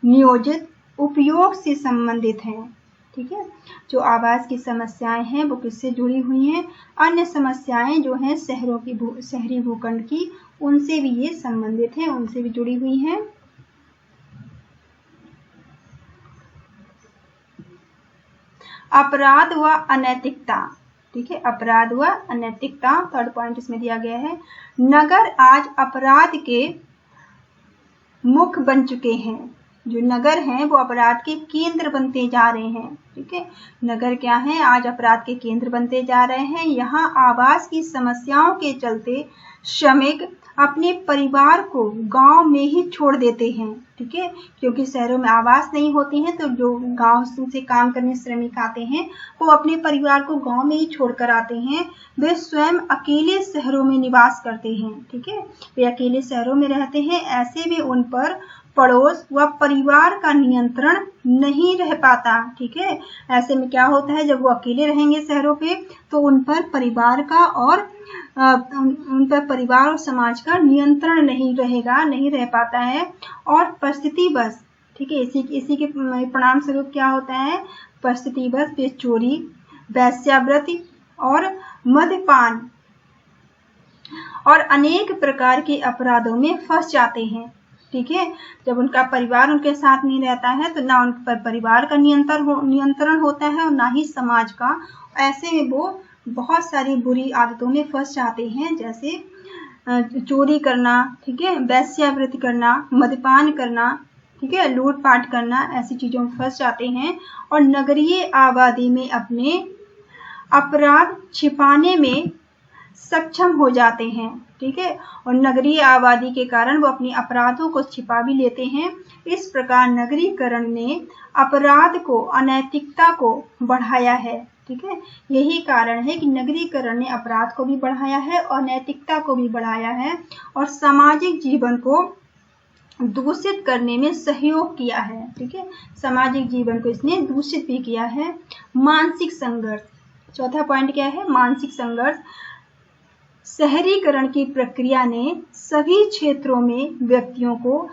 नियोजित उपयोग से संबंधित हैं। ठीक है, जो आवास की समस्याएं हैं वो किससे जुड़ी हुई हैं? अन्य समस्याएं जो हैं शहरी भूखंड की, उनसे भी ये संबंधित हैं, उनसे भी जुड़ी हुई हैं। अपराध व अनैतिकता। ठीक है, अपराध व अनैतिकता थर्ड पॉइंट इसमें दिया गया है। नगर आज अपराध के मुख बन चुके हैं। जो नगर हैं वो अपराध के केंद्र बनते जा रहे हैं। ठीक है, नगर क्या है? आज अपराध के केंद्र बनते जा रहे हैं। यहाँ आवास की समस्याओं के चलते श्रमिक अपने परिवार को गांव में ही छोड़ देते हैं। ठीक है, क्योंकि शहरों में आवास नहीं होती हैं, तो जो गांव से काम करने श्रमिक आते हैं वो अपने परिवार को गांव में ही छोड़कर आते हैं। वे स्वयं अकेले शहरों में निवास करते हैं। ठीक है, वे अकेले शहरों में रहते हैं। ऐसे में उन पर पड़ोस व परिवार का नियंत्रण नहीं रह पाता। ठीक है, ऐसे में क्या होता है? जब वो अकेले रहेंगे शहरों पे तो उन पर परिवार का और उन पर परिवार और समाज का नियंत्रण नहीं रह पाता है। और परिस्थिति बस, ठीक है, इसी के परिणाम स्वरूप क्या होता है? परिस्थिति बस वे चोरी, वेश्यावृत्ति और मद्यपान और अनेक प्रकार के अपराधों में फंस जाते हैं। ठीक है, जब उनका परिवार उनके साथ नहीं रहता है तो ना उन पर परिवार का नियंत्रण होता है और ना ही समाज का। ऐसे में वो बहुत सारी बुरी आदतों में फंस जाते हैं, जैसे चोरी करना, ठीक है, वेश्यावृत्ति करना, मद्यपान करना, ठीक है, लूटपाट करना, ऐसी चीजों में फंस जाते हैं और नगरीय आबादी में अपने अपराध छिपाने में सक्षम हो जाते हैं। ठीक है। और नगरीय आबादी के कारण वो अपनी अपराधों को छिपा भी लेते हैं। इस प्रकार नगरीकरण ने अपराध को, अनैतिकता को बढ़ाया है, ठीक है। यही कारण है कि नगरीकरण ने अपराध को भी बढ़ाया है और नैतिकता को भी बढ़ाया है और सामाजिक जीवन को दूषित करने में सहयोग किया है, ठीक है। सामाजिक जीवन को इसने दूषित भी किया है। मानसिक संघर्ष, चौथा पॉइंट क्या है? मानसिक संघर्ष। शहरीकरण की प्रक्रिया ने सभी क्षेत्रों में व्यक्तियों को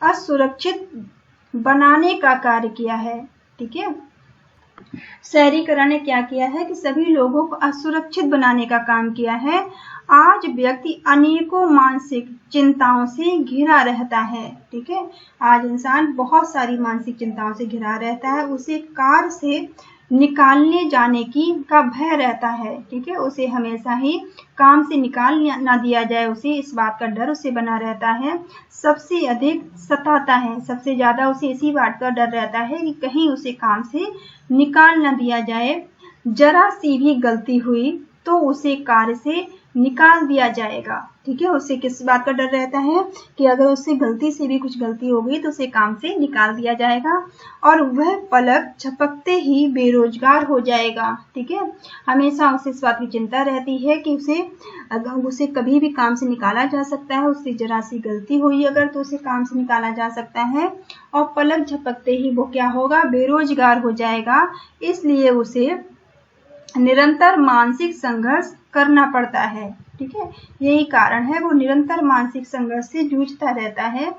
असुरक्षित बनाने का कार्य किया है, ठीक है। शहरीकरण ने क्या किया है कि सभी लोगों को असुरक्षित बनाने का काम किया है। आज व्यक्ति अनेकों मानसिक चिंताओं से घिरा रहता है, ठीक है। आज इंसान बहुत सारी मानसिक चिंताओं से घिरा रहता है। उसे कार से निकालने जाने का भय रहता है, ठीक है। उसे हमेशा ही काम से निकाल ना दिया जाए, उसे इस बात का डर उसे बना रहता है। सबसे अधिक सताता है, सबसे ज्यादा उसे इसी बात का डर रहता है कि कहीं उसे काम से निकाल ना दिया जाए। जरा सी भी गलती हुई तो उसे कार्य से निकाल दिया जाएगा, ठीक है। उसे किस बात का डर रहता है कि अगर उससे गलती से भी कुछ गलती हो गई तो उसे काम से निकाल दिया जाएगा और वह पलक झपकते ही बेरोजगार हो जाएगा, ठीक है। हमेशा उसे इस बात की चिंता रहती है कि उसे कभी भी काम से निकाला जा सकता है। उससे जरा सी गलती हुई अगर तो उसे काम से निकाला जा सकता है और पलक झपकते ही वो क्या होगा? बेरोजगार हो जाएगा। इसलिए उसे निरंतर मानसिक संघर्ष करना पड़ता है, ठीक है। यही कारण है वो निरंतर मानसिक संघर्ष से जूझता रहता है।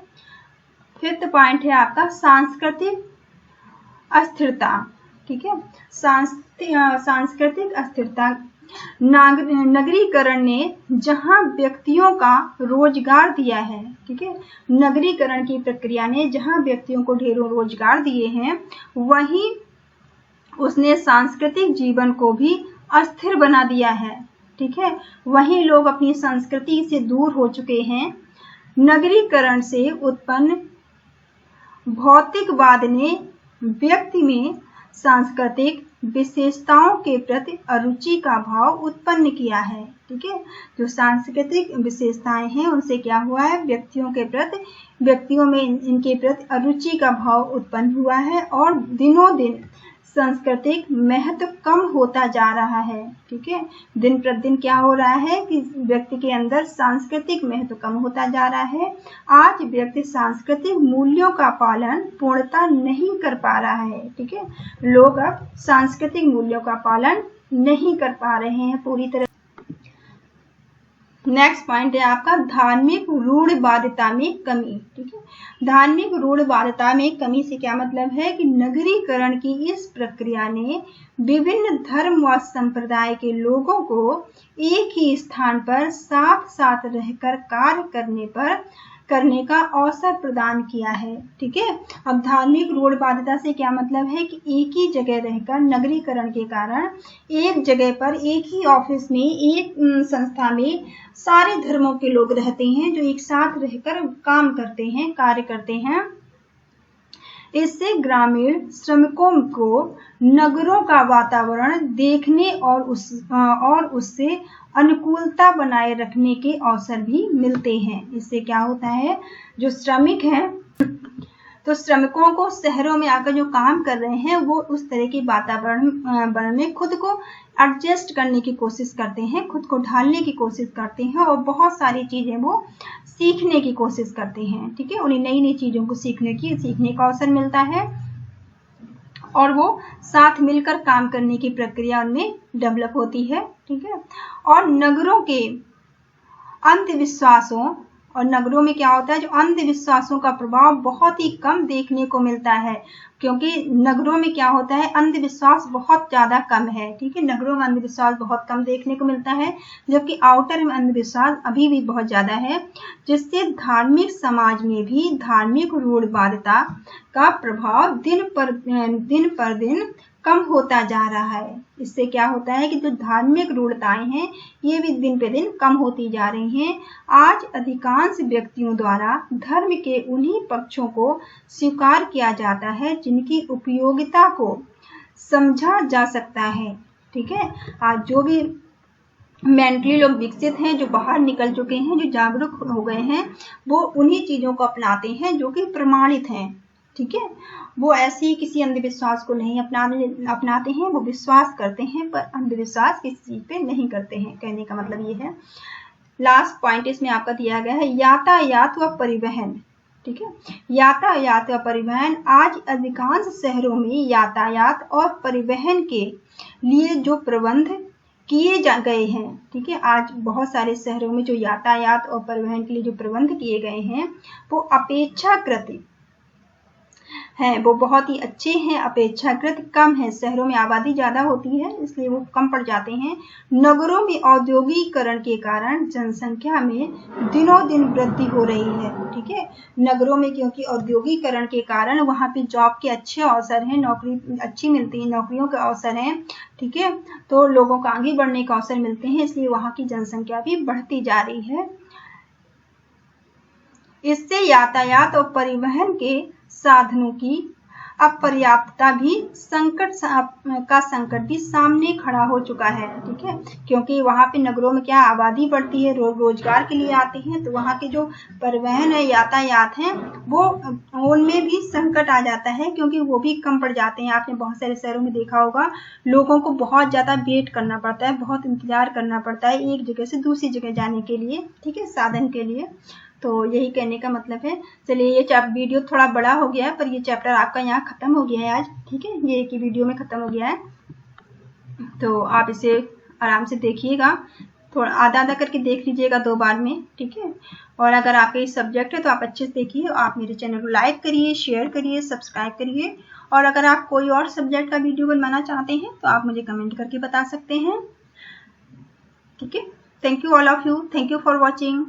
फिफ्थ पॉइंट है आपका सांस्कृतिक अस्थिरता, ठीक है। सांस्कृतिक अस्थिरता। नगरीकरण ने जहां व्यक्तियों का रोजगार दिया है, ठीक है। नगरीकरण की प्रक्रिया ने जहां व्यक्तियों को ढेरों रोजगार दिए हैं, वहीं उसने सांस्कृतिक जीवन को भी अस्थिर बना दिया है, ठीक है। वहीं लोग अपनी संस्कृति से दूर हो चुके हैं। नगरीकरण से उत्पन्न भौतिकवाद ने व्यक्ति में सांस्कृतिक विशेषताओं के प्रति अरुचि का भाव उत्पन्न किया है, ठीक है। जो सांस्कृतिक विशेषताएं हैं उनसे क्या हुआ है? व्यक्तियों में इनके प्रति अरुचि का भाव उत्पन्न हुआ है और दिनों दिन सांस्कृतिक महत्व कम होता जा रहा है, ठीक है। दिन प्रतिदिन क्या हो रहा है कि व्यक्ति के अंदर सांस्कृतिक महत्व कम होता जा रहा है। आज व्यक्ति सांस्कृतिक मूल्यों का पालन पूर्णतः नहीं कर पा रहा है, ठीक है। लोग अब सांस्कृतिक मूल्यों का पालन नहीं कर पा रहे हैं पूरी तरह। नेक्स्ट पॉइंट है आपका धार्मिक रूढ़िवादिता में कमी, ठीक है। धार्मिक रूढ़िवादिता में कमी से क्या मतलब है कि नगरीकरण की इस प्रक्रिया ने विभिन्न धर्म व संप्रदाय के लोगों को एक ही स्थान पर साथ साथ रहकर कार्य करने का अवसर प्रदान किया है, ठीक है। अब धार्मिक रूढ़िवादिता से क्या मतलब है कि एक ही जगह रहकर नगरीकरण के कारण एक जगह पर एक ही ऑफिस में एक संस्था में सारे धर्मों के लोग रहते हैं जो एक साथ रहकर काम करते हैं, कार्य करते हैं। इससे ग्रामीण श्रमिकों को नगरों का वातावरण देखने और उससे अनुकूलता बनाए रखने के अवसर भी मिलते हैं। इससे क्या होता है, जो श्रमिक हैं तो श्रमिकों को शहरों में आकर जो काम कर रहे हैं वो उस तरह के वातावरण में खुद को एडजस्ट करने की कोशिश करते हैं, खुद को ढालने की कोशिश करते हैं और बहुत सारी चीजें वो सीखने की कोशिश करते हैं, ठीक है। उन्हें नई नई चीजों को सीखने का अवसर मिलता है और वो साथ मिलकर काम करने की प्रक्रिया उनमें डेवलप होती है, ठीक है। और नगरों के अंधविश्वासों और नगरों में क्या होता है, जो अंधविश्वासों का प्रभाव बहुत ही कम देखने को मिलता है, क्योंकि नगरों में क्या होता है, अंधविश्वास बहुत ज्यादा कम है, ठीक है। नगरों में अंधविश्वास बहुत कम देखने को मिलता है, जबकि आउटर में अंधविश्वास अभी भी बहुत ज्यादा है, जिससे धार्मिक समाज में भी धार्मिक रूढ़िवादिता का प्रभाव दिन पर दिन कम होता जा रहा है। इससे क्या होता है कि जो धार्मिक रूढ़ताएं हैं ये भी दिन पे दिन कम होती जा रही हैं। आज अधिकांश व्यक्तियों द्वारा धर्म के उन्हीं पक्षों को स्वीकार किया जाता है जिनकी उपयोगिता को समझा जा सकता है, ठीक है। आज जो भी मेंटली लोग विकसित हैं, जो बाहर निकल चुके हैं, जो जागरूक हो गए हैं, वो उन्हीं चीजों को अपनाते हैं जो कि प्रमाणित हैं। ठीक है, वो ऐसी किसी अंधविश्वास को नहीं अपनाते हैं, वो विश्वास करते हैं पर अंधविश्वास किसी चीज पे नहीं करते हैं। कहने का मतलब ये है। लास्ट पॉइंट इसमें आपका दिया गया है यातायात व परिवहन। ठीक है, यातायात व परिवहन। आज अधिकांश शहरों में यातायात और परिवहन के लिए जो प्रबंध किए गए हैं, ठीक है, आज बहुत सारे शहरों में जो यातायात और परिवहन के लिए जो प्रबंध किए गए हैं वो अपेक्षाकृत हैं, वो बहुत ही अच्छे हैं, अपेक्षाकृत कम है। शहरों में आबादी ज्यादा होती है इसलिए वो कम पड़ जाते हैं। नगरों में औद्योगिकीकरण के कारण जनसंख्या में दिनों दिन वृद्धि हो रही है। ठीक है, नगरों में क्योंकि औद्योगिकीकरण के कारण वहाँ पे जॉब के अच्छे अवसर हैं, नौकरी अच्छी मिलती है, नौकरियों के अवसर हैं। ठीक है, तो लोगों को आगे बढ़ने के अवसर मिलते हैं, इसलिए वहाँ की जनसंख्या भी बढ़ती जा रही है। इससे यातायात और परिवहन के साधनों की अपर्याप्तता भी संकट भी सामने खड़ा हो चुका है। ठीक है, क्योंकि वहाँ पे नगरों में क्या आबादी बढ़ती है, रोजगार के लिए आते हैं, तो वहाँ के जो परिवहन है, यातायात हैं, वो उनमें भी संकट आ जाता है क्योंकि वो भी कम पड़ जाते हैं। आपने बहुत सारे शहरों में देखा होगा, लोगों को बहुत ज्यादा वेट करना पड़ता है, बहुत इंतजार करना पड़ता है एक जगह से दूसरी जगह जाने के लिए। ठीक है, साधन के लिए। तो यही कहने का मतलब है। चलिए, ये वीडियो थोड़ा बड़ा हो गया है पर ये चैप्टर आपका यहाँ खत्म हो गया है आज। ठीक है, ये एक ही वीडियो में खत्म हो गया है, तो आप इसे आराम से देखिएगा, थोड़ा आधा आधा करके देख लीजिएगा 2 बार में। ठीक है, और अगर आपका ये सब्जेक्ट है तो आप अच्छे से देखिए। आप मेरे चैनल को लाइक करिए, शेयर करिए, सब्सक्राइब करिए। और अगर आप कोई और सब्जेक्ट का वीडियो बनवाना चाहते हैं तो आप मुझे कमेंट करके बता सकते हैं। ठीक है, thank you all of you, thank you for watching.